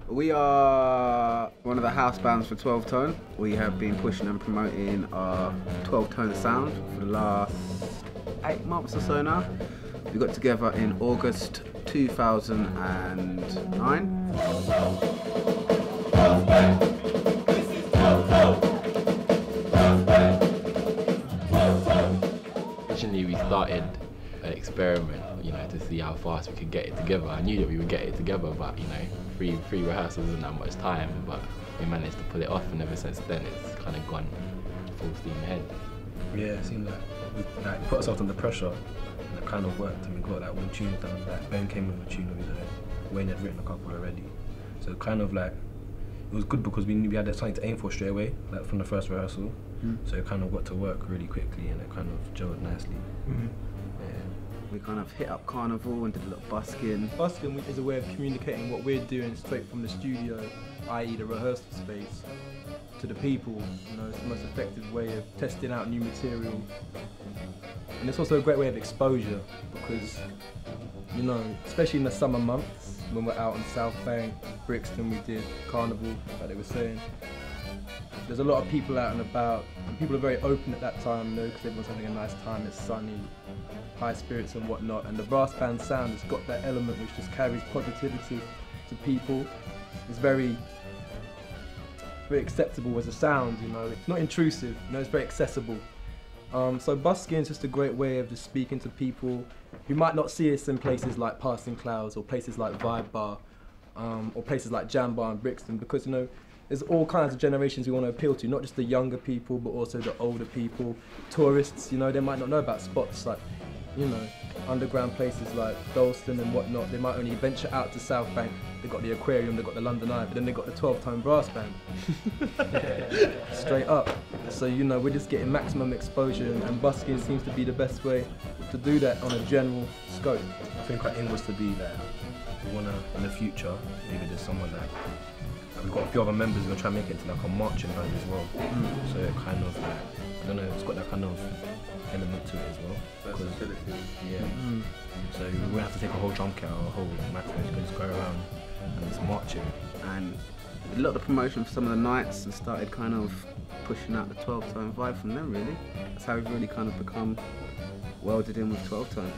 We are one of the house bands for 12 Tone. We have been pushing and promoting our 12 Tone sound for the last 8 months or so now. We got together in August 2009. Originally we started an experiment, to see how fast we could get it together. I knew that we would get it together, but three rehearsals isn't that much time, but we managed to pull it off, and ever since then it's kind of gone full steam ahead. Yeah, it seemed like we put ourselves under pressure, and it kind of worked, and we got all the tunes done. Ben came with a tune over there, Wayne had written a couple already, so kind of it was good because we knew we had something to aim for straight away, from the first rehearsal. So it kind of got to work really quickly, and it kind of gelled nicely. We kind of hit up Carnival and did a little busking. Busking is a way of communicating what we're doing straight from the studio, i.e. the rehearsal space, to the people. It's the most effective way of testing out new material. And it's also a great way of exposure because, especially in the summer months, when we're out on South Bank, Brixton, we did Carnival, like they were saying. There's a lot of people out and about, and people are very open at that time, because everyone's having a nice time, it's sunny, high spirits and whatnot, and the brass band sound has got that element which just carries positivity to people. It's very acceptable as a sound, it's not intrusive, it's very accessible. So busking is just a great way of just speaking to people who might not see us in places like Passing Clouds or places like Vibe Bar or places like Jam Bar in Brixton, because there's all kinds of generations we want to appeal to, not just the younger people, but also the older people, tourists, they might not know about spots like, underground places like Dalston and whatnot. They might only venture out to South Bank. They've got the aquarium, they've got the London Eye, but then they've got the 12-tone brass band. Straight up. So, we're just getting maximum exposure, and busking seems to be the best way to do that on a general scope. I think our aim was to be that we want to, in the future, maybe there's someone we've got a few other members who are trying to make it into a marching band as well. So it kind of I don't know, it's got that kind of element to it as well. So we won't have to take a whole drum kit or a whole macro, you can just go around and just marching. And a lot of the promotion for some of the nights and started kind of pushing out the 12-tone vibe from them, really. That's how we've really kind of become welded in with 12-tone.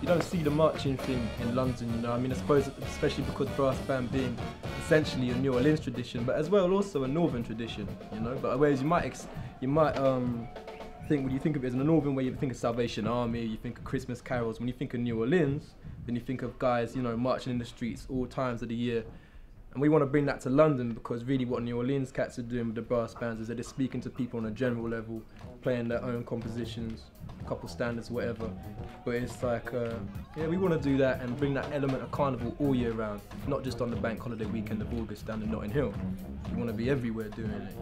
You don't see the marching thing in London, I suppose especially because brass band being essentially a New Orleans tradition, but as well also a northern tradition, But whereas you might think, when you think of it as a northern way, you think of Salvation Army, you think of Christmas carols. When you think of New Orleans, then you think of guys, marching in the streets all times of the year. And we want to bring that to London because really what New Orleans cats are doing with the brass bands is they're just speaking to people on a general level, playing their own compositions, a couple standards, whatever. But it's like, we want to do that and bring that element of carnival all year round, not just on the bank holiday weekend of August down in Notting Hill. We want to be everywhere doing it,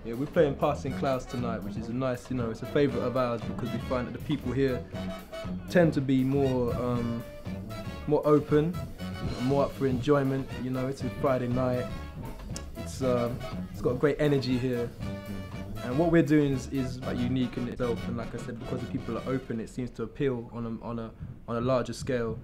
Yeah, we're playing Passing Clouds tonight, which is a nice, it's a favourite of ours because we find that the people here tend to be more open, more up for enjoyment. It's a Friday night. It's got great energy here, and what we're doing is unique in itself. And like I said, because the people are open, it seems to appeal on a larger scale.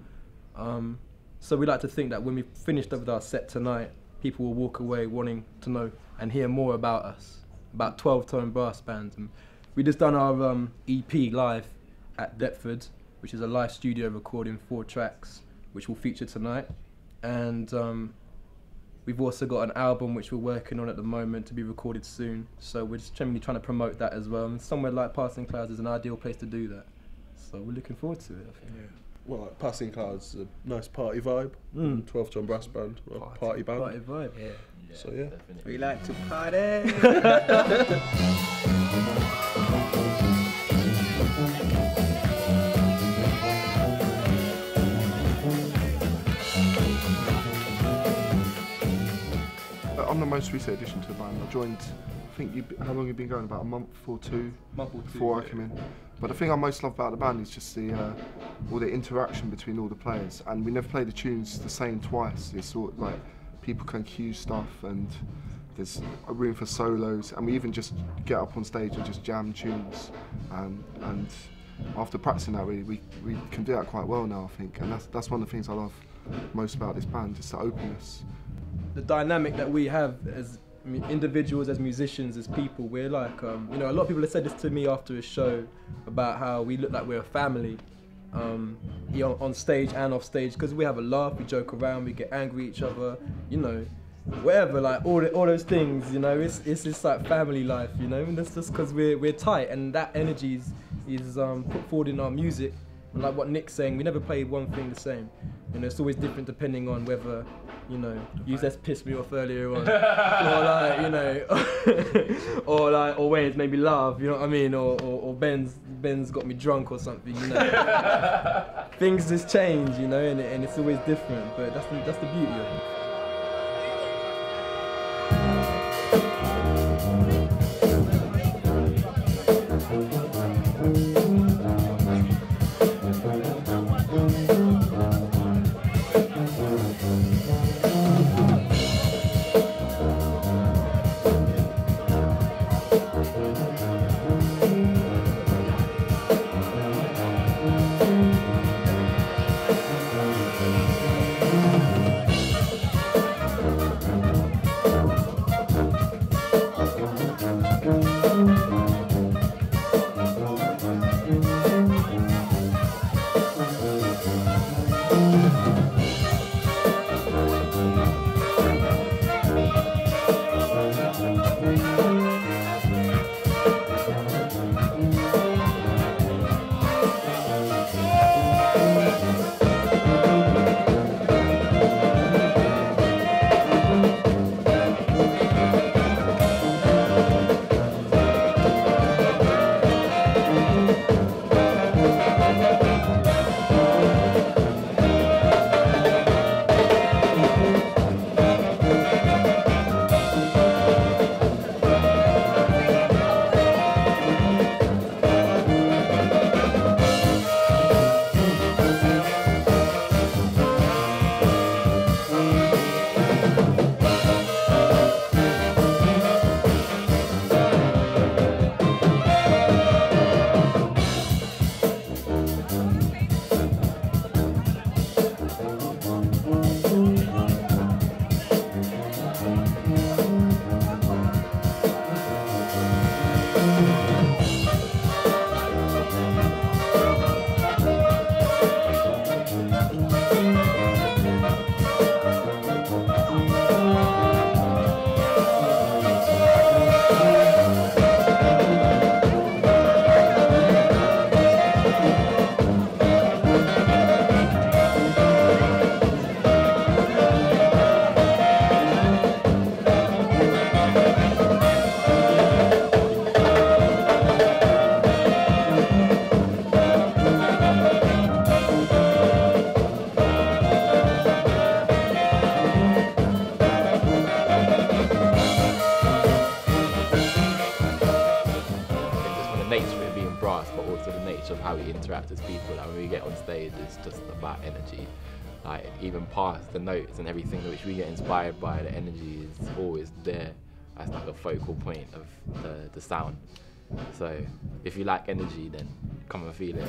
So we like to think that when we've finished with our set tonight, people will walk away wanting to know and hear more about us, about 12-tone brass bands. And we just done our EP live at Deptford, which is a live studio recording 4 tracks, which will feature tonight. And we've also got an album which we're working on at the moment to be recorded soon. So we're just generally trying to promote that as well. And somewhere like Passing Clouds is an ideal place to do that. So we're looking forward to it, I think. Yeah. Well, Passing Clouds is a nice party vibe. 12-tone brass band, party band. Party vibe. Yeah. So yeah. Definitely. We like to party! I'm the most recent addition to the band. I joined, I think, how long have you been going? About a month or two before I came in. But the thing I most love about the band is just all the interaction between all the players. And we never play the tunes the same twice. It's sort of like people can cue stuff and there's a room for solos. And we even just get up on stage and just jam tunes. And after practicing that, we can do that quite well now, I think. And that's one of the things I love most about this band, just the openness. The dynamic that we have as individuals, as musicians, as people, we're like, you know, a lot of people have said this to me after a show about how we look like we're a family, on stage and off stage, because we have a laugh, we joke around, we get angry at each other, you know, whatever, like all those things, you know, it's just like family life, you know, and that's just because we're tight, and that energy is put forward in our music. And like what Nick's saying, we never play one thing the same. You know, it's always different depending on whether, you know, you just pissed me off earlier on, or like, you know, or where it's made me laugh, you know what I mean, or Ben's got me drunk or something, you know. Things just change, you know, and it's always different, but that's the beauty of it. Of how we interact as people. Like when we get on stage, it's just about energy. Like even past the notes and everything which we get inspired by, the energy is always there as like a focal point of the sound. So if you like energy, then come and feel it.